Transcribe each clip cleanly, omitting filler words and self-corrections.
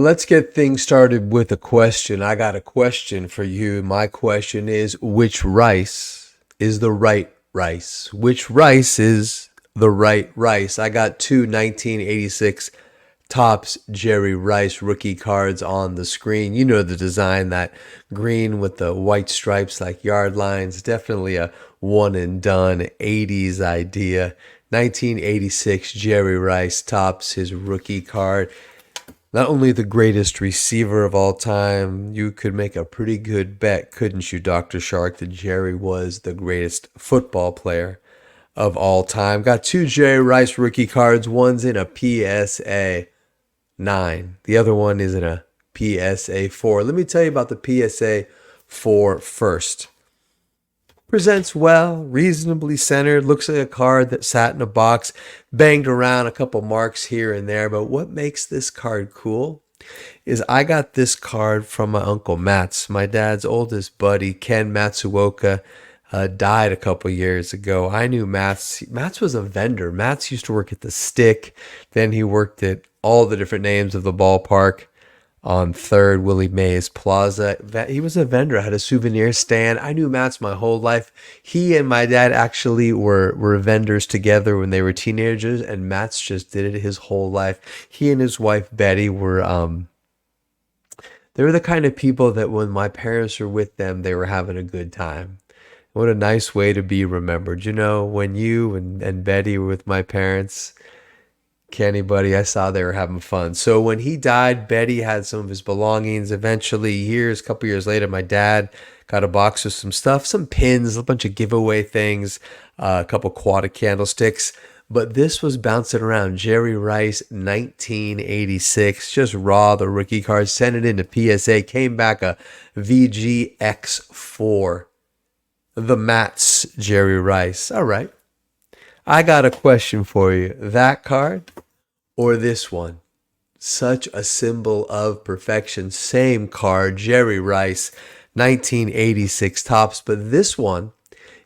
Let's get things started with a question. I got a question for you. My question is, which rice is the right rice? Which rice is the right rice? I got two 1986 Topps Jerry Rice rookie cards on the screen. You know the design, that green with the white stripes like yard lines. Definitely a one and done 80s idea. 1986 Jerry Rice Topps, his rookie card. Not only the greatest receiver of all time, you could make a pretty good bet, couldn't you, Dr. Shark, that Jerry was the greatest football player of all time. Got two Jerry Rice rookie cards. One's in a PSA 9. The other one is in a PSA 4. Let me tell you about the PSA 4 first. Presents well, reasonably centered, looks like a card that sat in a box, banged around a couple marks here and there. But what makes this card cool is I got this card from my Uncle Matt's, my dad's oldest buddy, Ken Matsuoka, died a couple years ago. I knew Matt's. Matt's was a vendor. Matt's used to work at the Stick. Then he worked at all the different names of the ballpark on 3rd Willie Mays Plaza. He was a vendor, had a souvenir stand. I knew Matt's my whole life. He and my dad actually were vendors together when they were teenagers, and Matt's just did it his whole life. He and his wife Betty were they were the kind of people that when my parents were with them, they were having a good time. What a nice way to be remembered. You know, when you and Betty were with my parents, Kenny, buddy, I saw they were having fun. So when he died, Betty had some of his belongings. Eventually, a couple years later, my dad got a box with some stuff, some pins, a bunch of giveaway things, a couple quad candlesticks. But this was bouncing around. Jerry Rice, 1986, just raw, the rookie card, sent it into PSA, came back a VGX4. The Mats, Jerry Rice. All right. I got a question for you. That card or this one? Such a symbol of perfection. Same card, Jerry Rice, 1986 Topps, but this one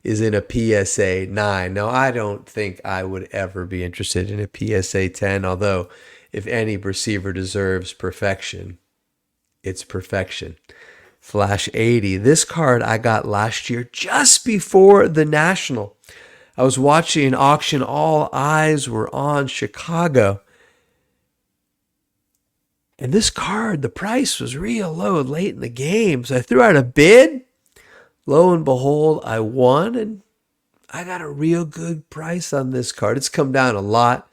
is in a PSA 9. Now, I don't think I would ever be interested in a PSA 10, although if any receiver deserves perfection, it's perfection. Flash 80. This card I got last year just before the National. I was watching an auction. All eyes were on Chicago. And this card, the price was real low late in the game. So I threw out a bid. Lo and behold, I won. And I got a real good price on this card. It's come down a lot.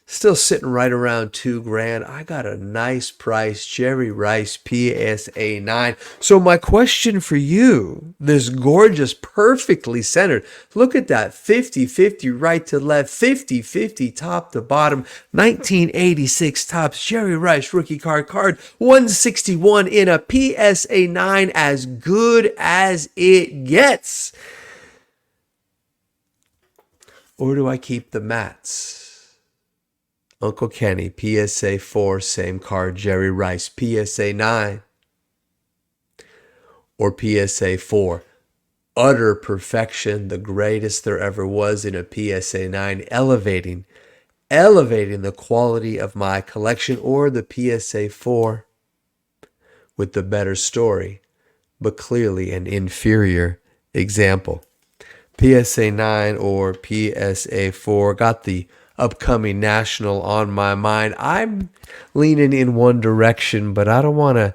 Still sitting right around $2,000. I got a nice price. Jerry Rice, PSA 9. So my question for you, this gorgeous, perfectly centered. Look at that. 50-50 right to left. 50-50 top to bottom. 1986 Topps Jerry Rice rookie card. 161 in a PSA 9. As good as it gets. Or do I keep the Mats? Uncle Kenny, PSA 4, same card, Jerry Rice, PSA 9 or PSA 4. Utter perfection, the greatest there ever was in a PSA 9, elevating the quality of my collection, or the PSA 4 with the better story, but clearly an inferior example. PSA 9 or PSA 4, got the upcoming National on my mind. I'm leaning in one direction, but I don't want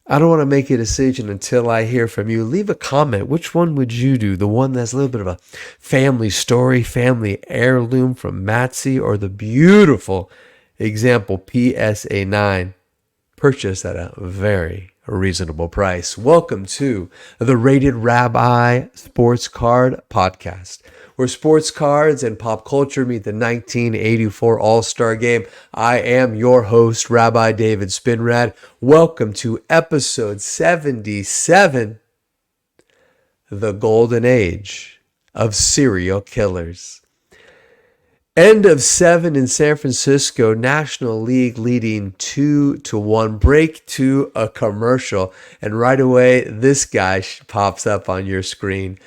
to make a decision until I hear from you. Leave a comment. Which one would you do? The one that's a little bit of a family story, family heirloom from Matsy, or the beautiful example PSA 9 purchased at a very reasonable price? Welcome to the Rated Rabbi Sports Card Podcast, where sports cards and pop culture meet the 1984 All-Star Game. I am your host, Rabbi David Spinrad. Welcome to episode 77, The Golden Age of Serial Killers. End of 7 in San Francisco, National League leading 2-1. Break to a commercial, and right away, this guy pops up on your screen.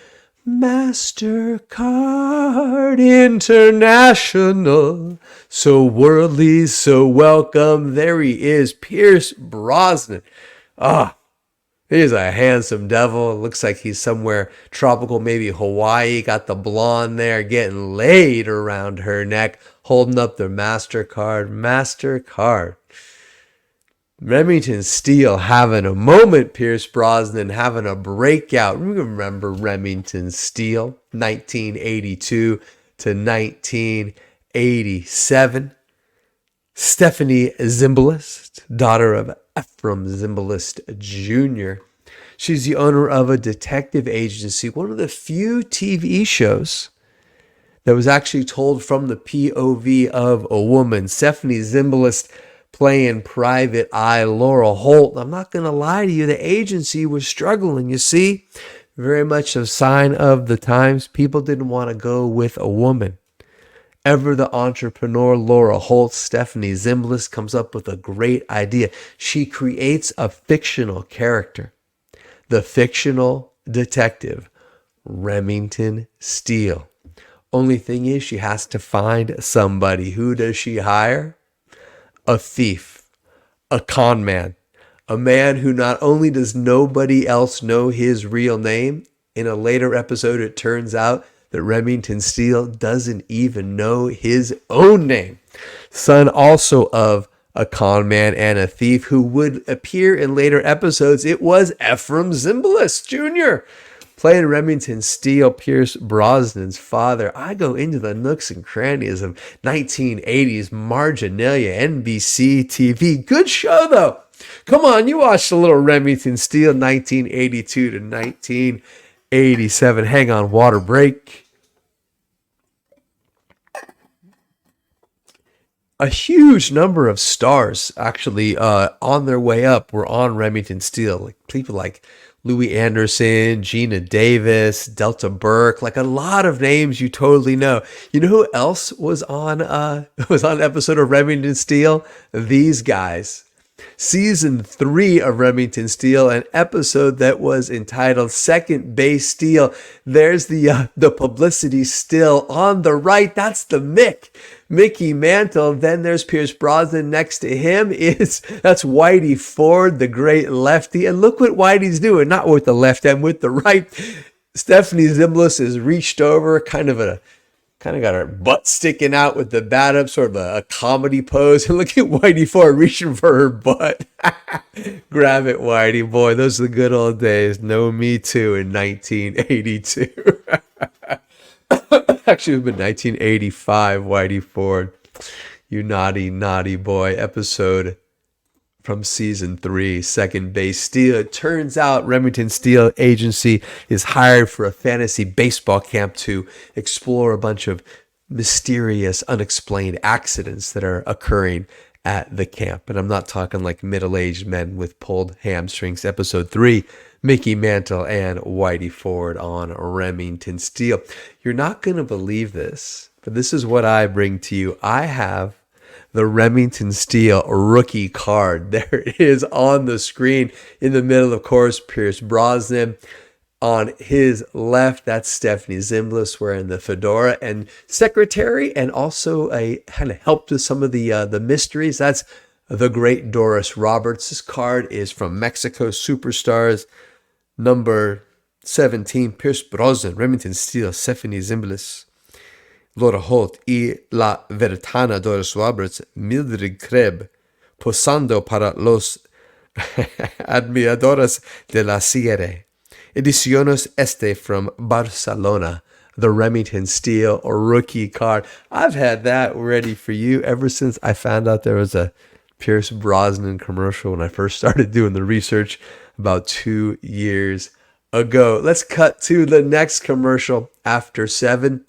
MasterCard International. So worldly, so welcome. There he is, Pierce Brosnan. He's a handsome devil. It looks like he's somewhere tropical, maybe Hawaii. Got the blonde there getting laid around her neck, holding up the MasterCard. MasterCard. Remington Steele having a moment. Pierce Brosnan having a breakout. Remember Remington Steele, 1982 to 1987. Stephanie Zimbalist, daughter of Ephraim Zimbalist Jr. She's the owner of a detective agency, one of the few TV shows that was actually told from the POV of a woman. Stephanie Zimbalist playing Private Eye Laura Holt. I'm not going to lie to you, the agency was struggling, you see. Very much a sign of the times. People didn't want to go with a woman. Ever the entrepreneur, Laura Holt, Stephanie Zimbalist, comes up with a great idea. She creates a fictional character. The fictional detective, Remington Steele. Only thing is, she has to find somebody. Who does she hire? A thief, a con man, a man who not only does nobody else know his real name, in a later episode it turns out that Remington Steele doesn't even know his own name. Son also of a con man and a thief who would appear in later episodes. It was Ephraim Zimbalist Jr. playing Remington Steele, Pierce Brosnan's father. I go into the nooks and crannies of 1980s marginalia, NBC TV. Good show, though. Come on, you watched a little Remington Steele, 1982 to 1987. Hang on, water break. A huge number of stars actually on their way up were on Remington Steele. Like people like Louis Anderson, Gina Davis, Delta Burke, like a lot of names you totally know. You know who else was on an episode of Remington Steele? These guys. Season 3 of Remington Steele, an episode that was entitled Second Base Steele. There's the publicity still on the right. That's the Mickey Mantle. Then there's Pierce Brosnan. Next to him that's Whitey Ford, the great lefty. And look what Whitey's doing, not with the left hand, with the right. Stephanie Zimbalist is reached over, kind of got her butt sticking out with the bat up, sort of a comedy pose. And look at Whitey Ford reaching for her butt. Grab it, Whitey boy. Those are the good old days. No Me Too in 1982. Actually, it would have been 1985, Whitey Ford. You naughty, naughty boy. Episode from season 3, Second Base Steele. It turns out Remington Steele Agency is hired for a fantasy baseball camp to explore a bunch of mysterious, unexplained accidents that are occurring at the camp. And I'm not talking like middle-aged men with pulled hamstrings. Episode 3, Mickey Mantle and Whitey Ford on Remington Steele. You're not going to believe this, but this is what I bring to you. I have the Remington Steele rookie card. There it is on the screen. In the middle, of course, Pierce Brosnan. On his left, that's Stephanie Zimbalist wearing the fedora and secretary, and also a kind of helped with some of the mysteries. That's the great Doris Roberts. This card is from Mexico Superstars, number 17, Pierce Brosnan, Remington Steele, Stephanie Zimbalist, Laura Holt y la Vertana Doris Roberts, Mildred Kreb, posando para los admiradores de la serie. Ediciones Este from Barcelona, the Remington Steele rookie card. I've had that ready for you ever since I found out there was a Pierce Brosnan commercial when I first started doing the research about 2 years ago. Let's cut to the next commercial after 7.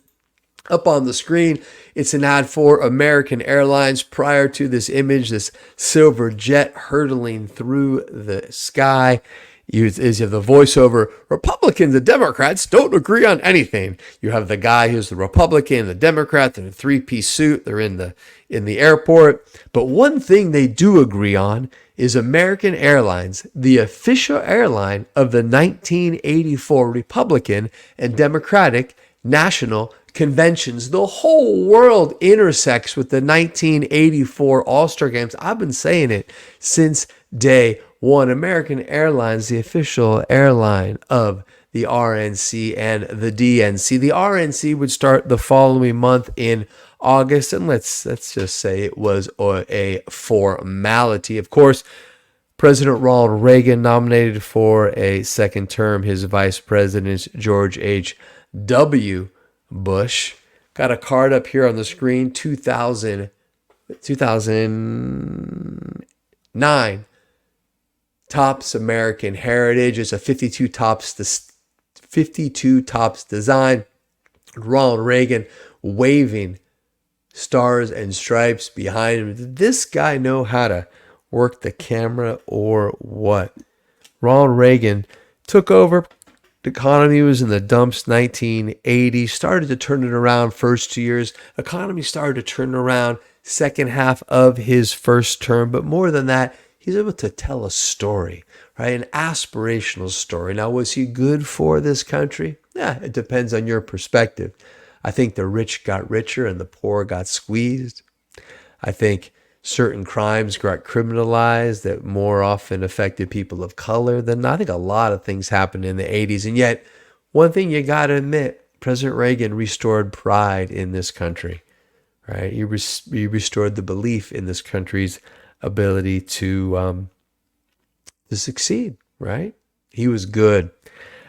Up on the screen, it's an ad for American Airlines. Prior to this image, this silver jet hurtling through the sky. You have the voiceover, Republicans and Democrats don't agree on anything. You have the guy who's the Republican, the Democrat, in a 3-piece suit. They're in the airport. But one thing they do agree on is American Airlines the official airline of the 1984 Republican and Democratic National Conventions? The whole world intersects with the 1984 All-Star Games. I've been saying it since day one. American Airlines, the official airline of the RNC and the DNC. The RNC would start the following month in August, and let's just say it was a formality. Of course, President Ronald Reagan nominated for a second term. His vice president, George H.W. Bush. Got a card up here on the screen, 2009. Tops American Heritage. It's a 52 tops design. Ronald Reagan waving stars and stripes behind him. Did this guy know how to work the camera or what? Ronald Reagan took over. The economy was in the dumps 1980. Started to turn it around first 2 years. Economy started to turn around second half of his first term. But more than that, he's able to tell a story, right? An aspirational story. Now, was he good for this country? Yeah, it depends on your perspective. I think the rich got richer and the poor got squeezed. I think certain crimes got criminalized that more often affected people of color than not. I think a lot of things happened in the 80s. And yet, one thing you got to admit, President Reagan restored pride in this country, right? He restored the belief in this country's ability to succeed, right? He was good.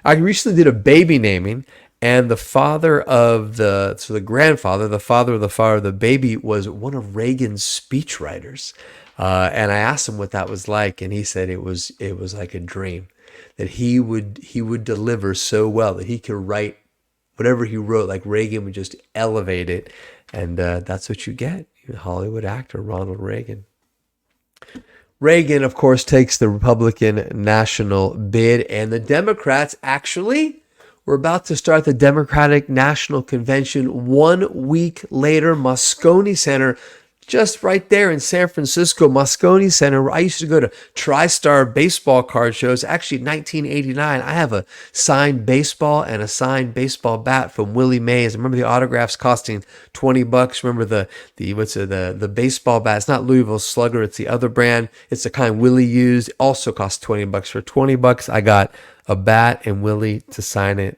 I recently did a baby naming, and the father of the grandfather, the father of the baby was one of Reagan's speechwriters. And I asked him what that was like, and he said it was like a dream, that he would deliver so well that he could write whatever he wrote, like Reagan would just elevate it. And that's what you get, Hollywood actor Ronald Reagan. Reagan, of course, takes the Republican national bid, and the Democrats actually were about to start the Democratic National Convention 1 week later. Moscone Center, just right there in San Francisco. Moscone Center, where I used to go to TriStar baseball card shows. Actually, 1989, I have a signed baseball and a signed baseball bat from Willie Mays. I remember the autographs costing $20. Remember the baseball bat? It's not Louisville Slugger. It's the other brand. It's the kind Willie used. It also cost $20. For $20, I got a bat and Willie to sign it.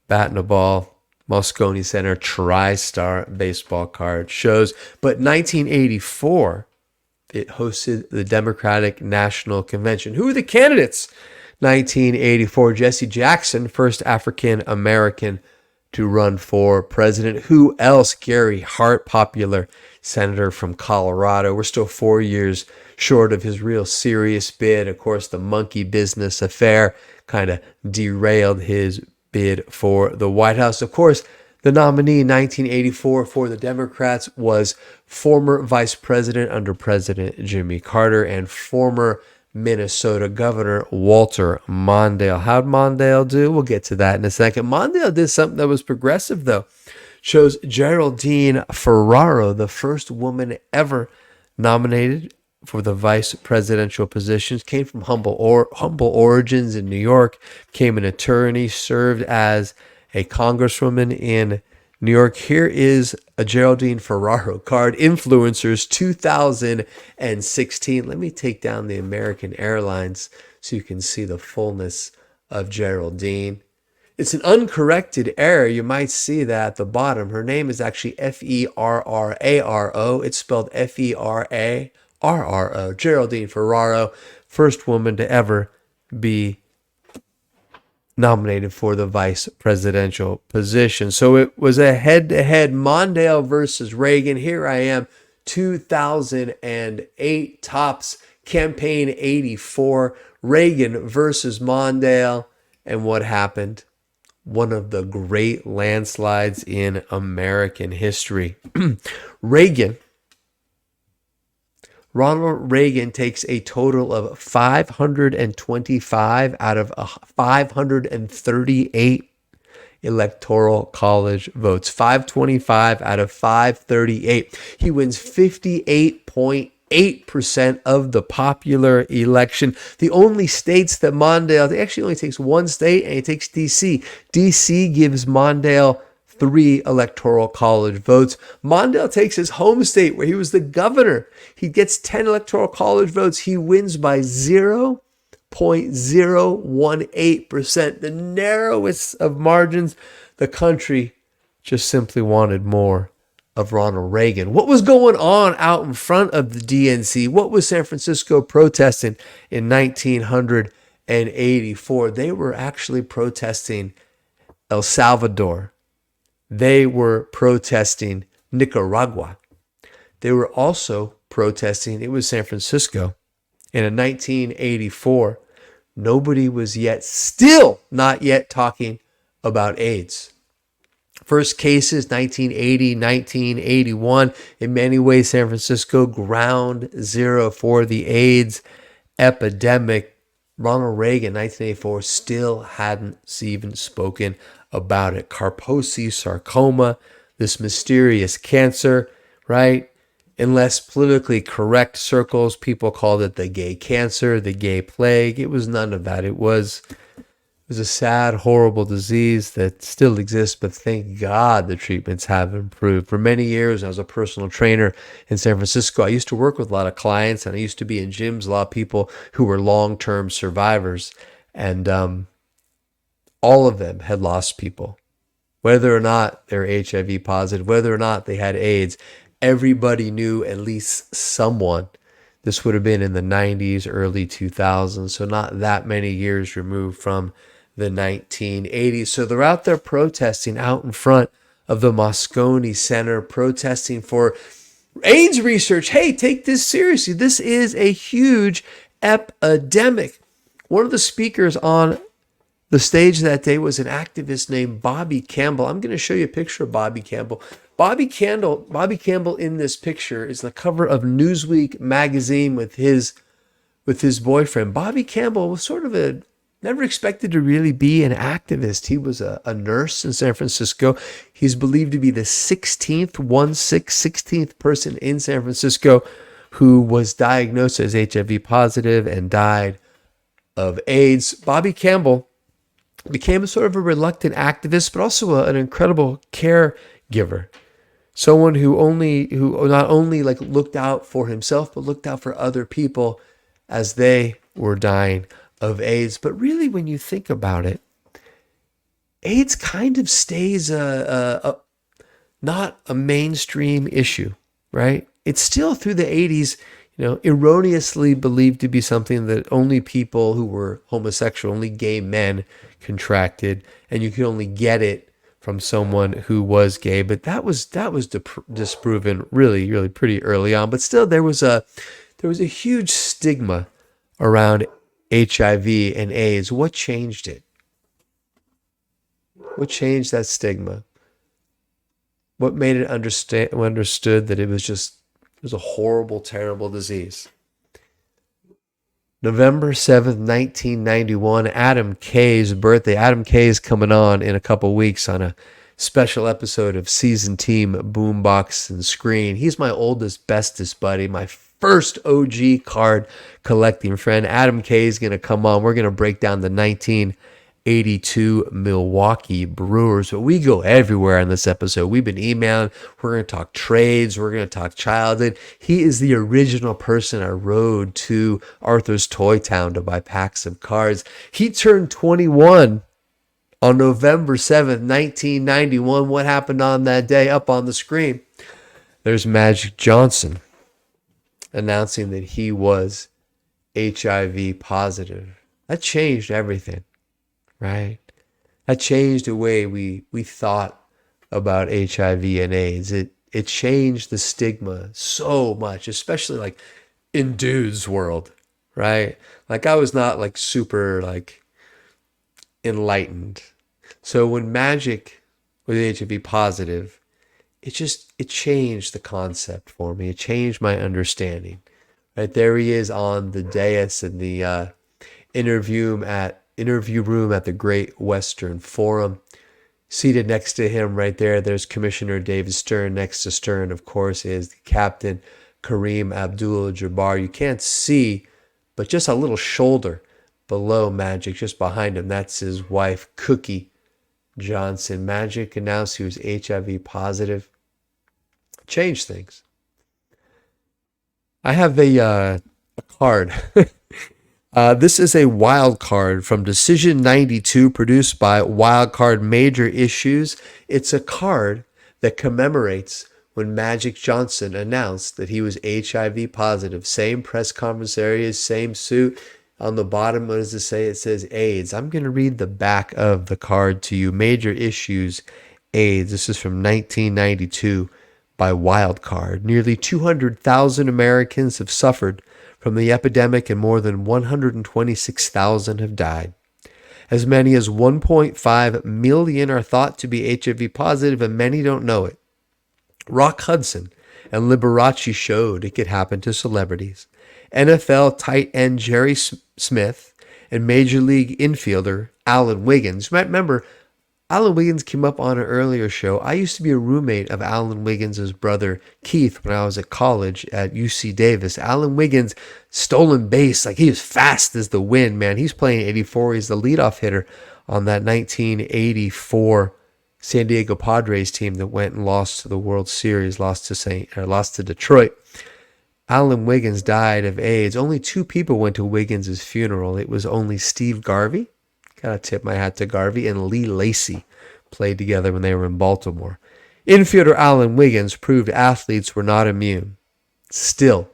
Bat and a ball. Moscone Center, TriStar baseball card shows. But 1984, it hosted the Democratic National Convention. Who are the candidates? 1984, Jesse Jackson, first African American to run for president. Who else? Gary Hart, popular senator from Colorado. We're still 4 years short of his real serious bid. Of course, the monkey business affair kind of derailed his bid for the White House. Of course, the nominee in 1984 for the Democrats was former vice president under President Jimmy Carter and former Minnesota Governor Walter Mondale. How'd Mondale do? We'll get to that in a second. Mondale did something that was progressive, though. Chose Geraldine Ferraro, the first woman ever nominated for the vice presidential positions, came from humble origins in New York, became an attorney, served as a congresswoman in New York. Here is a Geraldine Ferraro card, Influencers 2016. Let me take down the American Airlines so you can see the fullness of Geraldine. It's an uncorrected error. You might see that at the bottom. Her name is actually Ferraro. It's spelled Ferraro. Geraldine Ferraro, first woman to ever be nominated for the vice presidential position. So it was a head-to-head, Mondale versus Reagan. Here I am, 2008 tops campaign 84, Reagan versus Mondale. And what happened? One of the great landslides in American history. Ronald Reagan takes a total of 525 out of 538 electoral college votes. 525 out of 538. He wins 58.8 8% of the popular election. The only states that Mondale, he actually only takes one state, and he takes D.C. D.C. gives Mondale 3 electoral college votes. Mondale takes his home state where he was the governor. He gets 10 electoral college votes. He wins by 0.018%, the narrowest of margins. The country just simply wanted more of Ronald Reagan. What was going on out in front of the DNC? What was San Francisco protesting in 1984? They were actually protesting El Salvador. They were protesting Nicaragua. They were also protesting, it was San Francisco. And in 1984, nobody was still not yet talking about AIDS. First cases, 1980, 1981. In many ways, San Francisco, ground zero for the AIDS epidemic. Ronald Reagan, 1984, still hadn't even spoken about it. Kaposi sarcoma, this mysterious cancer, right? In less politically correct circles, people called it the gay cancer, the gay plague. It was none of that. It was a sad, horrible disease that still exists, but thank God the treatments have improved. For many years, I was a personal trainer in San Francisco. I used to work with a lot of clients, and I used to be in gyms, a lot of people who were long-term survivors, and all of them had lost people. Whether or not they're HIV positive, whether or not they had AIDS, everybody knew at least someone. This would have been in the 90s, early 2000s, so not that many years removed from the 1980s. So they're out there protesting out in front of the Moscone Center, protesting for AIDS research. Hey, take this seriously. This is a huge epidemic. One of the speakers on the stage that day was an activist named Bobby Campbell. I'm going to show you a picture of Bobby Campbell. Bobby Campbell in this picture is the cover of Newsweek magazine with his boyfriend. Bobby Campbell was sort of never expected to really be an activist. He was a nurse in San Francisco. He's believed to be the 16th person in San Francisco who was diagnosed as HIV positive and died of AIDS. Bobby Campbell became a sort of a reluctant activist, but also an incredible caregiver. Someone who not only like looked out for himself, but looked out for other people as they were dying of AIDS. But really, when you think about it, AIDS kind of stays not a mainstream issue, right? It's still through the 80s, erroneously believed to be something that only people who were homosexual, only gay men contracted, and you could only get it from someone who was gay. But that was disproven really, really pretty early on. But still, there was a huge stigma around HIV and AIDS. What changed it? What changed that stigma? What made it understood that it was a horrible, terrible disease? November 7th, 1991, Adam Kay's birthday. Adam Kay is coming on in a couple weeks on a special episode of Season Team Boombox and Screen. He's my oldest, bestest buddy, my first OG card collecting friend. Adam Kay is going to come on. We're going to break down the 1982 Milwaukee Brewers. But we go everywhere in this episode. We've been emailing. We're going to talk trades. We're going to talk childhood. He is the original person I rode to Arthur's Toy Town to buy packs of cards. He turned 21 on November 7th, 1991. What happened on that day? Up on the screen, there's Magic Johnson announcing that he was HIV positive. That changed everything. Right? That changed the way we thought about HIV and AIDS. It changed the stigma so much, especially like in dudes' world, right? Like I was not like super like enlightened. So when Magic was HIV positive, it changed the concept for me. It changed my understanding. Right there he is on the dais in the interview room at the Great Western Forum. Seated next to him right there's Commissioner David Stern. Next to Stern, of course, is the captain, Kareem Abdul-Jabbar. You can't see, but just a little shoulder below Magic, just behind him. That's his wife, Cookie Johnson. Magic announced he was HIV positive. Changed things. I have a card. This is a wild card from Decision 92, produced by Wildcard Major Issues. It's a card that commemorates when Magic Johnson announced that he was HIV positive. Same press conference area, same suit. On the bottom, what does it say? It says AIDS. I'm going to read the back of the card to you. Major Issues, AIDS. This is from 1992 by Wildcard. Nearly 200,000 Americans have suffered from the epidemic, and more than 126,000 have died. As many as 1.5 million are thought to be HIV positive, and many don't know it. Rock Hudson and Liberace showed it could happen to celebrities. NFL tight end Jerry Smith and Major League infielder Alan Wiggins. You might remember Alan Wiggins came up on an earlier show. I used to be a roommate of Alan Wiggins' brother Keith when I was at college at UC Davis. Alan Wiggins, stolen base, like he was fast as the wind, man. He's playing 84. He's the leadoff hitter on that 1984 San Diego Padres team that went and lost to the World Series, lost to Detroit. Alan Wiggins died of AIDS. Only two people went to Wiggins' funeral. It was only Steve Garvey. Gotta tip my hat to Garvey, and Lee Lacy played together when they were in Baltimore. Infielder Alan Wiggins proved athletes were not immune. Still,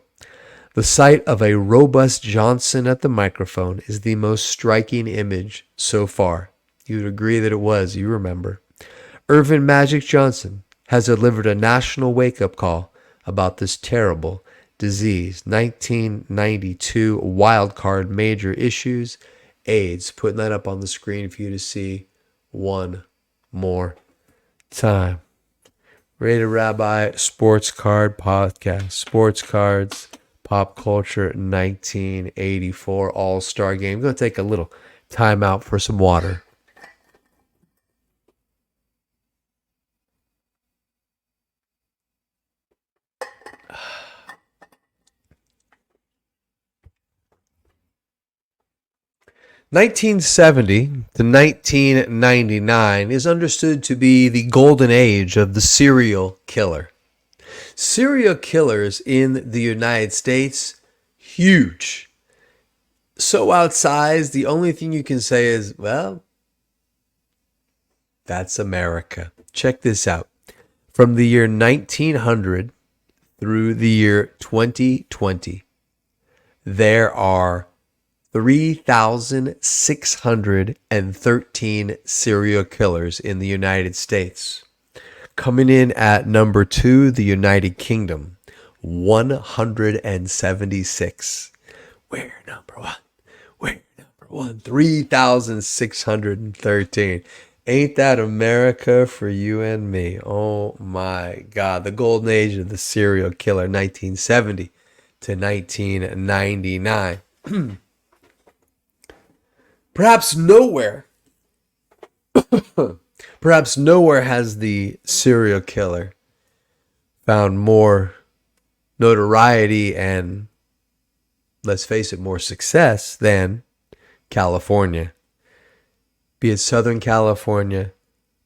the sight of a robust Johnson at the microphone is the most striking image so far. You'd agree that it was, you remember. Irvin Magic Johnson has delivered a national wake-up call about this terrible disease. 1992 Wildcard Major Issues, AIDS. Putting that up on the screen for you to see one more time. Rated Rabbi Sports Card Podcast. Sports Cards, Pop Culture 1984 All-Star Game. I'm going to take a little time out for some water. (1970 to 1999) is understood to be the golden age of the serial killer. Serial killers in the United States, huge. So outsized, the only thing you can say is, well, that's America. Check this out. From the year 1900 through the year 2020, there are 3,613 serial killers in the United States. Coming in at number 2, the United Kingdom, 176. We're number 1. 3,613. Ain't that America for you and me? Oh my God. The golden age of the serial killer, 1970 to 1999. Perhaps nowhere has the serial killer found more notoriety and, let's face it, more success than California. Be it Southern California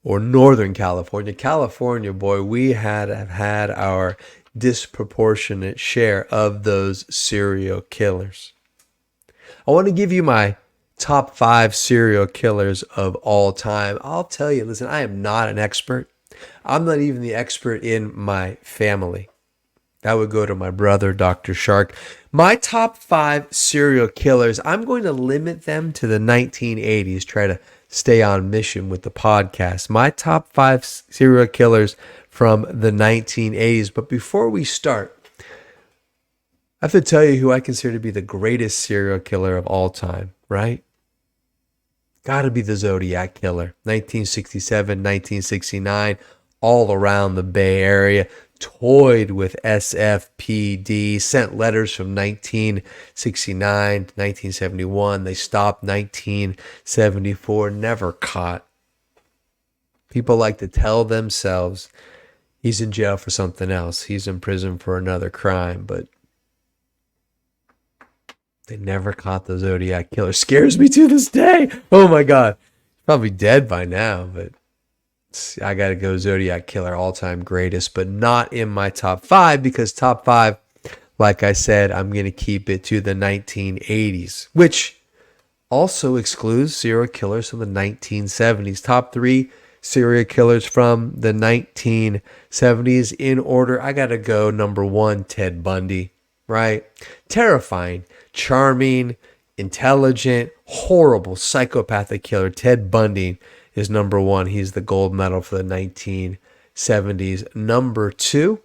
or Northern California. California, boy, we have had our disproportionate share of those serial killers. I want to give you my top 5 serial killers of all time. I'll tell you, listen, I am not an expert. I'm not even the expert in my family. That would go to my brother, Dr. Shark. My top 5 serial killers, I'm going to limit them to the 1980s, try to stay on mission with the podcast. My top 5 serial killers from the 1980s. But before we start, I have to tell you who I consider to be the greatest serial killer of all time, right? Got to be the Zodiac Killer. 1967, 1969, all around the Bay Area. Toyed with SFPD, sent letters from 1969 to 1971. They stopped 1974, never caught. People like to tell themselves He's in jail for something else. He's in prison for another crime, but they never caught the Zodiac Killer. Scares me to this day. Oh my God. Probably dead by now, but I got to go Zodiac Killer, all-time greatest, but not in my top five, because top five, like I said, I'm going to keep it to the 1980s, which also excludes serial killers from the 1970s. Top three serial killers from the 1970s in order. I got to go number one, Ted Bundy, right? Terrifying, charming, intelligent, horrible, psychopathic killer. Ted Bundy is number one. He's the gold medal for the 1970s. Number two,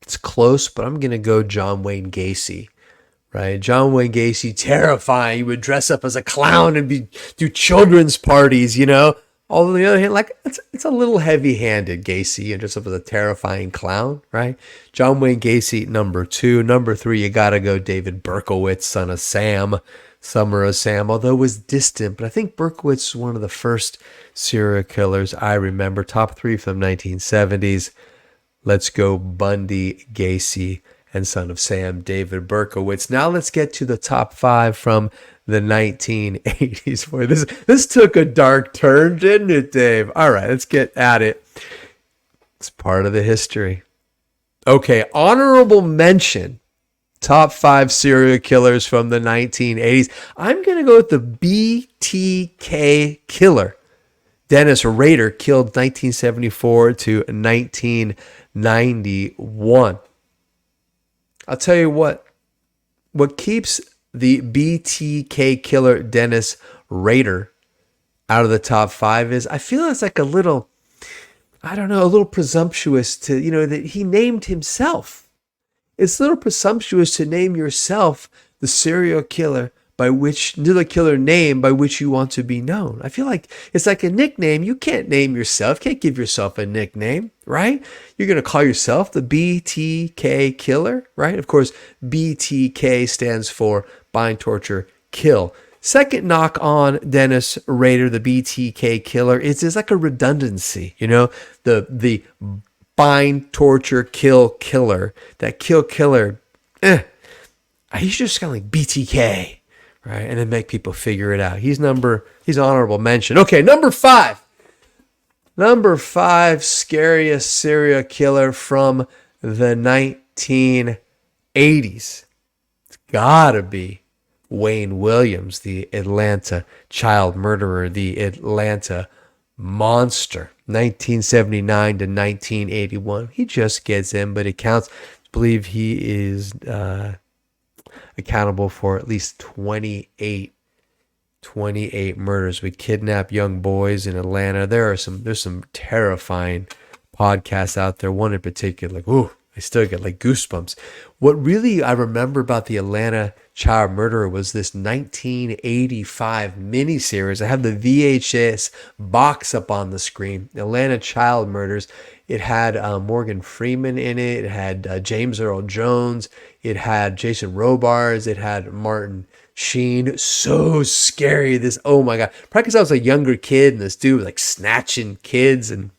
it's close, but I'm going to go John Wayne Gacy. Right, John Wayne Gacy, terrifying. He would dress up as a clown and do children's parties, you know. Although on the other hand, like it's a little heavy-handed, Gacy, and dress up as a terrifying clown, right? John Wayne Gacy, number two. Number three, you gotta go David Berkowitz, son of Sam, Summer of Sam. Although it was distant, but I think Berkowitz was one of the first serial killers I remember. Top three from the 1970s. Let's go Bundy, Gacy, and son of Sam, David Berkowitz. Now let's get to the top five from the 1980s. Boy, this took a dark turn, didn't it, Dave? All right, let's get at it. It's part of the history. Okay, honorable mention. Top five serial killers from the 1980s. I'm going to go with the BTK killer. Dennis Rader, killed 1974 to 1991. I'll tell you what keeps the BTK killer Dennis Rader out of the top five is I feel it's like a little presumptuous to, that he named himself. It's a little presumptuous to name yourself the serial killer name by which you want to be known. I feel like it's like a nickname. You can't name yourself, can't give yourself a nickname, right? You're going to call yourself the BTK killer, right? Of course, BTK stands for bind, torture, kill. Second knock on Dennis Rader, the BTK killer, is there's like a redundancy, the bind, torture, kill, killer. That kill, killer, he's just kind of like BTK. Right, and then make people figure it out. He's honorable mention. Okay, number five. Number five, scariest serial killer from the 1980s. It's gotta be Wayne Williams, the Atlanta child murderer, the Atlanta monster. 1979 to 1981. He just gets in, but it counts. I believe he is accountable for at least 28 murders. We kidnap young boys in Atlanta. There's some terrifying podcasts out there. One in particular, like, ooh, I still get like goosebumps. What really I remember about the Atlanta child murderer was this 1985 miniseries. I have the VHS box up on the screen. Atlanta child murders. It had Morgan Freeman in it. It had James Earl Jones. It had Jason Robards. It had Martin Sheen. So scary. Oh my God. Probably because I was a younger kid and this dude was like snatching kids. And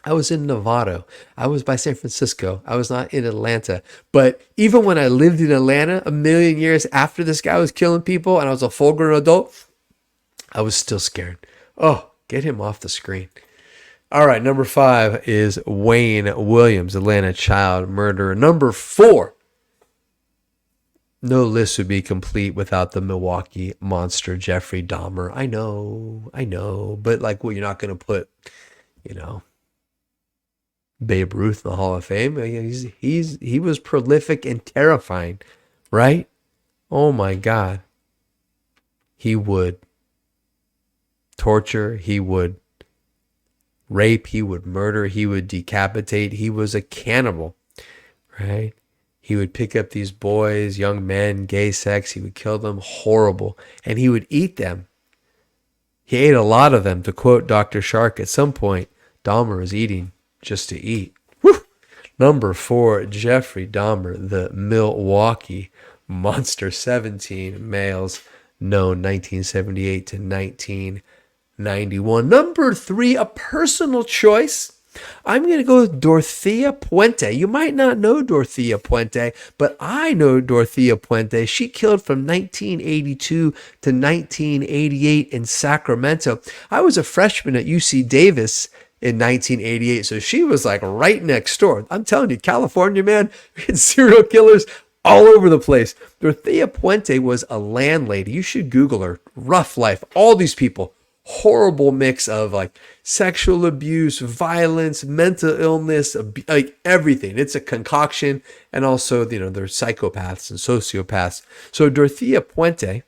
I was in Novato. I was by San Francisco. I was not in Atlanta. But even when I lived in Atlanta a million years after this guy was killing people and I was a full-grown adult, I was still scared. Oh, get him off the screen. All right, number five is Wayne Williams, Atlanta child murderer. Number four, no list would be complete without the Milwaukee monster, Jeffrey Dahmer. I know, but like, well, you're not going to put, Babe Ruth in the Hall of Fame. He was prolific and terrifying, right? Oh my God. He would torture, he would rape, he would murder, he would decapitate. He was a cannibal, right? He would pick up these boys, young men, gay sex. He would kill them, horrible, and he would eat them. He ate a lot of them. To quote Dr. Shark, at some point, Dahmer was eating just to eat. Woo! Number four, Jeffrey Dahmer, the Milwaukee monster. 17 males known, 1978 to 1991. Number three, a personal choice. I'm going to go with Dorothea Puente. You might not know Dorothea Puente, but I know Dorothea Puente. She killed from 1982 to 1988 in Sacramento. I was a freshman at UC Davis in 1988, so she was like right next door. I'm telling you, California, man, we had serial killers all over the place. Dorothea Puente was a landlady. You should Google her. Rough life. All these people. Horrible mix of like sexual abuse, violence, mental illness, like everything. It's a concoction. And also, they're psychopaths and sociopaths. So Dorothea Puente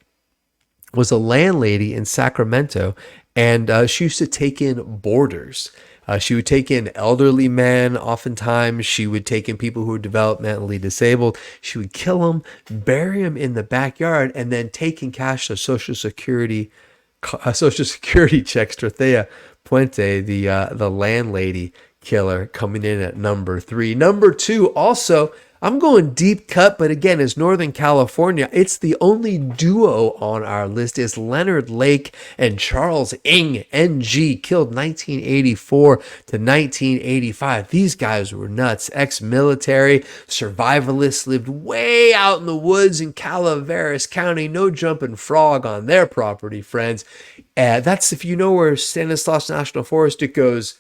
was a landlady in Sacramento, and she used to take in boarders. She would take in elderly men. Oftentimes, she would take in people who were developmentally disabled. She would kill them, bury them in the backyard, and then take in cash their Social Security checks. Dorothea Puente, the landlady killer, coming in at number 3. Number 2, also, I'm going deep cut, but again, it's Northern California. It's the only duo on our list. Is Leonard Lake and Charles Ng, NG, killed 1984 to 1985. These guys were nuts. Ex-military, survivalists, lived way out in the woods in Calaveras County. No jumping frog on their property, friends. That's if you know where Stanislaus National Forest, it goes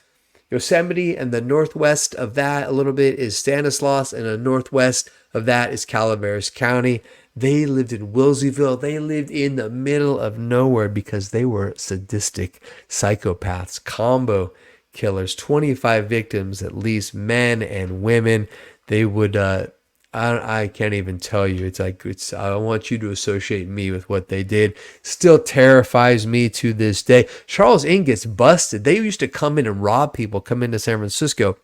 Yosemite, and the northwest of that a little bit is Stanislaus, and the northwest of that is Calaveras County. They lived in Wilseyville. They lived in the middle of nowhere because they were sadistic psychopaths, combo killers, 25 victims, at least men and women. They would, I can't even tell you. I want you to associate me with what they did. Still terrifies me to this day. Charles Ng gets busted. They used to come in and rob people, come into San Francisco.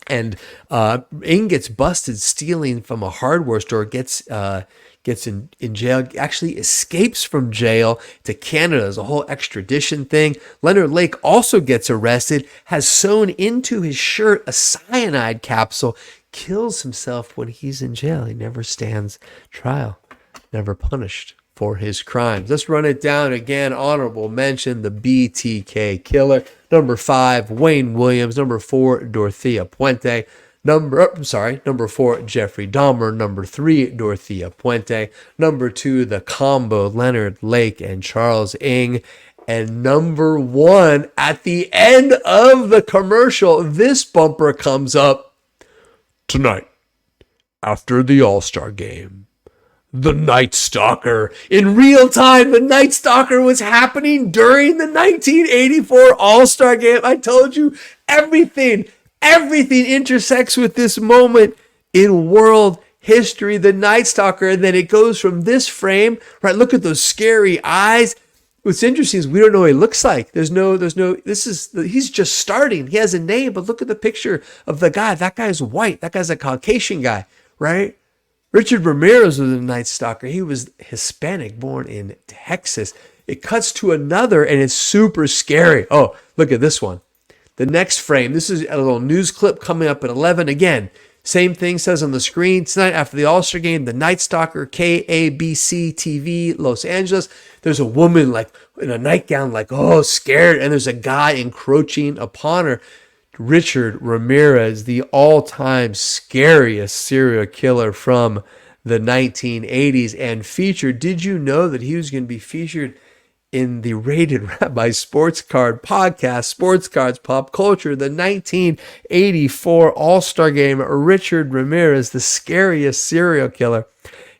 And Ng gets busted stealing from a hardware store, gets in jail, actually escapes from jail to Canada. There's a whole extradition thing. Leonard Lake also gets arrested, has sewn into his shirt a cyanide capsule, kills himself when he's in jail. He never stands trial, never punished for his crimes. Let's run it down again. Honorable mention, the BTK killer. Number 5, Wayne Williams. Number 4, Dorothea Puente. Number 4, Jeffrey Dahmer. Number 3, Dorothea Puente. Number 2, the combo, Leonard Lake and Charles Ng. And number 1, at the end of the commercial, this bumper comes up. Tonight, after the All-Star game, the Night Stalker. In real time, the Night Stalker was happening during the 1984 All-Star game. I told you, everything intersects with this moment in world history. The Night Stalker, and then it goes from this frame, right? Look at those scary eyes. What's interesting is we don't know what he looks like. He's just starting. He has a name, but look at the picture of the guy. That guy's white. That guy's a Caucasian guy, right? Richard Ramirez was a Night Stalker. He was Hispanic, born in Texas. It cuts to another, and it's super scary. Oh, look at this one. The next frame, this is a little news clip coming up at 11. Again, same thing says on the screen. Tonight after the All-Star game, the Night Stalker, KABC TV, Los Angeles. There's a woman like in a nightgown, like, oh, scared. And there's a guy encroaching upon her. Richard Ramirez, the all-time scariest serial killer from the 1980s, and featured. Did you know that he was going to be featured in the Rated Rabbi Sports Card podcast, Sports Cards Pop Culture, the 1984 All-Star Game? Richard Ramirez, the scariest serial killer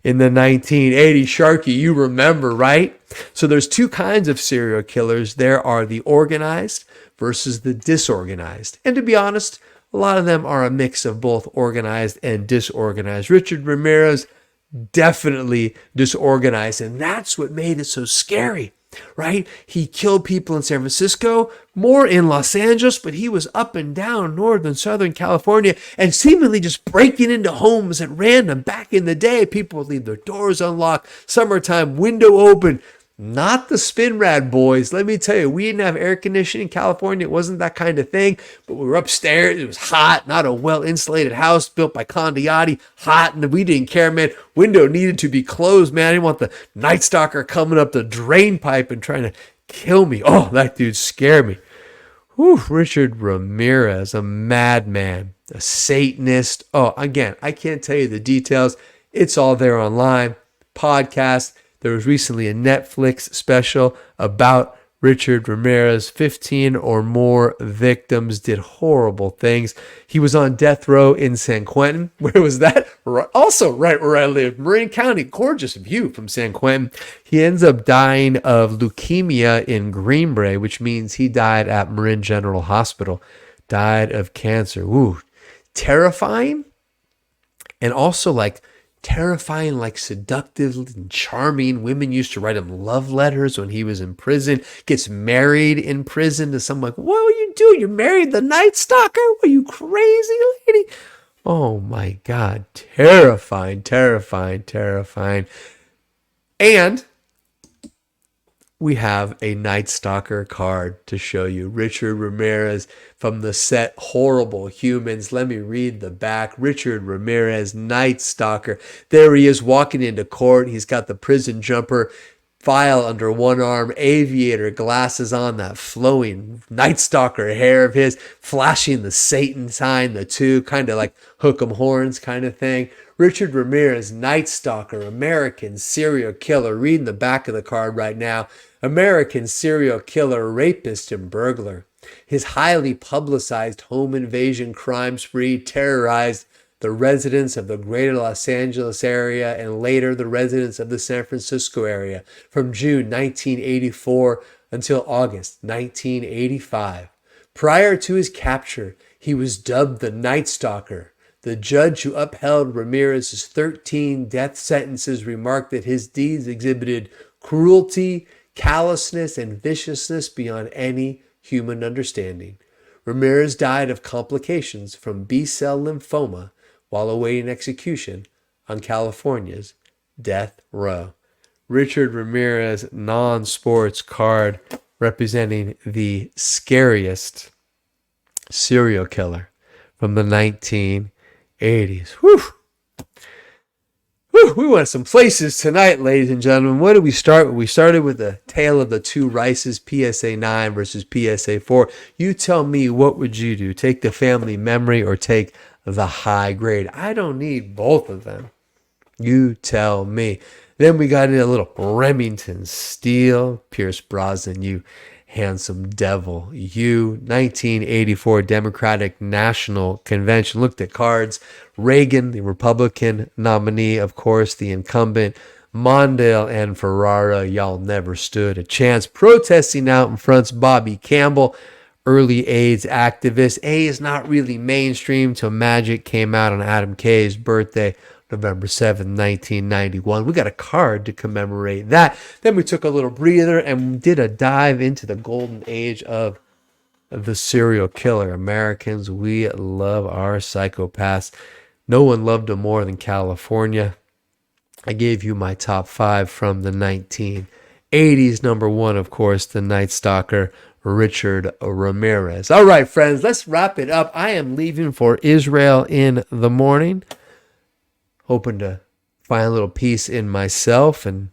in the 1980s. Sharky, you remember, right? So there's two kinds of serial killers. There are the organized versus the disorganized. And to be honest, a lot of them are a mix of both organized and disorganized. Richard Ramirez, definitely disorganized, and that's what made it so scary. Right? He killed people in San Francisco, more in Los Angeles, but he was up and down Northern, Southern California, and seemingly just breaking into homes at random. Back in the day, people would leave their doors unlocked, summertime, window open. Not the spin rad boys. Let me tell you, we didn't have air conditioning in California. It wasn't that kind of thing, but we were upstairs. It was hot, not a well-insulated house built by Condiati. Hot, and we didn't care, man. Window needed to be closed, man. I didn't want the Night Stalker coming up the drain pipe and trying to kill me. Oh, that dude scared me. Whew, Richard Ramirez, a madman, a Satanist. Oh, again, I can't tell you the details. It's all there online. Podcast. There was recently a Netflix special about Richard Ramirez. 15 or more victims did horrible things. He was on death row in San Quentin. Where was that? Also right where I live. Marin County. Gorgeous view from San Quentin. He ends up dying of leukemia in Green Bay, which means he died at Marin General Hospital. Died of cancer. Ooh, terrifying. And also terrifying, seductive and charming. Women used to write him love letters when he was in prison. Gets married in prison to someone. What were you doing? You married the Night Stalker? Were you crazy, lady? Oh my God. Terrifying, terrifying, terrifying. And we have a Night Stalker card to show you. Richard Ramirez from the set Horrible Humans. Let me read the back. Richard Ramirez, Night Stalker. There he is walking into court. He's got the prison jumper, file under one arm, aviator glasses on, that flowing Night Stalker hair of his, flashing the Satan sign, the two, kind of like hook 'em horns kind of thing. Richard Ramirez, Night Stalker, American serial killer. Reading the back of the card right now. American serial killer, rapist, and burglar. His highly publicized home invasion crime spree terrorized the residents of the greater Los Angeles area and later the residents of the San Francisco area from June 1984 until August 1985. Prior to his capture, he was dubbed the Night Stalker. The judge who upheld Ramirez's 13 death sentences remarked that his deeds exhibited cruelty, callousness, and viciousness beyond any human understanding. Ramirez died of complications from B-cell lymphoma while awaiting execution on California's death row. Richard Ramirez non-sports card representing the scariest serial killer from the 1980s. Whew. Whew, we went some places tonight, ladies and gentlemen. Where did we start? We started with the tale of the two Rices, PSA 9 versus PSA 4. You tell me, what would you do? Take the family memory or take the high grade? I don't need both of them. You tell me. Then we got into a little Remington Steele. Pierce Brosnan, you handsome devil. You, 1984 Democratic National Convention. Looked at cards. Reagan, the Republican nominee, of course, the incumbent. Mondale and Ferrara, y'all never stood a chance. Protesting out in front's Bobby Campbell, early AIDS activist. A is not really mainstream till Magic came out on Adam K's birthday, November 7th, 1991. We got a card to commemorate that. Then we took a little breather and did a dive into the golden age of the serial killer. Americans, we love our psychopaths. No one loved them more than California. I gave you my top 5 from the 1980s. Number 1, of course, the Night Stalker, Richard Ramirez. All right, friends, let's wrap it up. I am leaving for Israel in the morning. Hoping to find a little peace in myself and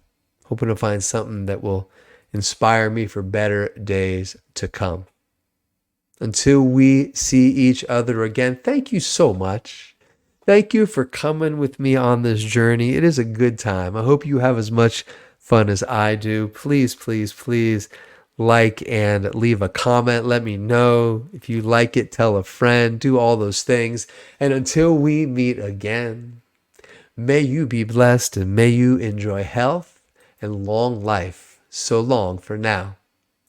hoping to find something that will inspire me for better days to come. Until we see each other again, thank you so much. Thank you for coming with me on this journey. It is a good time. I hope you have as much fun as I do. Please, please, please like and leave a comment. Let me know if you like it. Tell a friend. Do all those things. And until we meet again, may you be blessed and may you enjoy health and long life. So long for now.